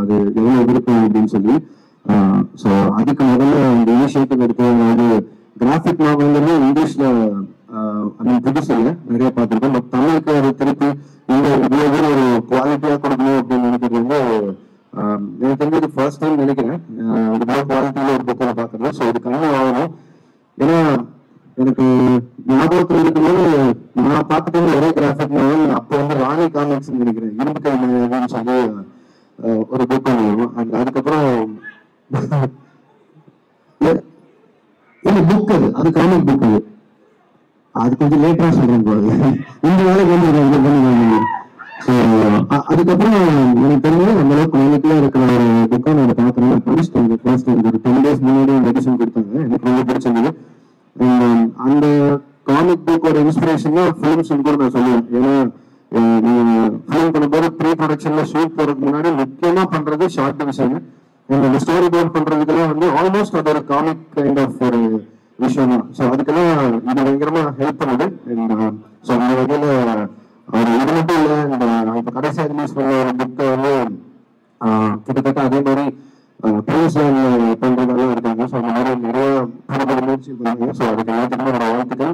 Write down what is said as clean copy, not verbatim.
அது எவ்வளவு விருப்பம் அப்படின்னு சொல்லி. ஸோ அதுக்கு முதல்ல இந்த இனிஷியேட்டிவ் எடுத்து, அதாவது கிராஃபிக் நாவல்ங்கிறது இங்கிலீஷ்ல புதுசு இல்லை, நிறைய பார்த்துருக்கோம். பட் தமிழுக்கு அது திருப்பி இந்த இவ்வளவு ஒரு குவாலிட்டியா கொடுக்கணும் அப்படின்னு நினைக்கிறது வந்து எனக்கு தெரிஞ்சது ஃபர்ஸ்ட் டைம் நினைக்கிறேன். இவ்வளோ குவாலிட்டியில ஒரு புக்கில் பார்க்குறது. ஸோ இதுக்காக ஆகணும். ஏன்னா எனக்கு ஞாபகத்தில் இருக்கும்போது நான் பார்த்துட்டு ஒரே கிராஃபிக் நாவல் அப்போ வந்து ராணி காமிக்ஸ் நினைக்கிறேன், இரும்பு கை அப்படின்னு சொல்லி ஒரு புக் வாங்கணும். அதுக்கப்புறம் இல்ல புக் அது காமிக் புக், அது கொஞ்சம் லேட்டா சொல்றேன் போது இந்த வேலைக்கு வந்து. அதுக்கப்புறம் எனக்கு தெரிஞ்சது அந்த அளவுக்கு குவாலிட்டியா இருக்கிற ஒரு புக்கை நான் பார்க்கணும் படிச்சுட்டு ஃபர்ஸ்ட் ஒரு 10 days முன்னாடி மெடிசன் கொடுத்தாங்க, எனக்கு ரொம்ப பிடிச்சிருந்தது. அந்த காமிக் புக்கோட இன்ஸ்பிரேஷன் தான் ஃபிலிம்ஸ் கூட நான் சொல்லுவேன். ஏன்னா நீங்க ஃபிலிம் பண்ணும்போது ப்ரீ ப்ரொடக்ஷன்ல ஷூட் போறதுக்கு முன்னாடி முக்கியமா பண்றது ஷார்ட் டிவிஷன். அந்த ஸ்டோரி போர்ட் பண்றதுக்கெல்லாம் வந்து ஆல்மோஸ்ட் அது ஒரு காமிக் கைண்ட் ஆஃப் ஒரு விஷயம் தான். ஸோ அதுக்கெல்லாம் இது பயங்கரமா ஹெல்ப் பண்ணுது. ஸோ அந்த வகையில அவர் இது மட்டும் இல்லை, இந்த இப்போ கடைசியாக ரிலீஸ் பண்ண ஒரு புக்கை வந்து கிட்டத்தட்ட அதே மாதிரி ப்ரைஸ் பண்றதெல்லாம் இருக்காங்க. ஸோ அந்த மாதிரி நிறைய முயற்சி பண்ணாங்க. ஸோ அதுக்கு எல்லாத்துக்குமே ஒரு வாழ்த்துக்கள்.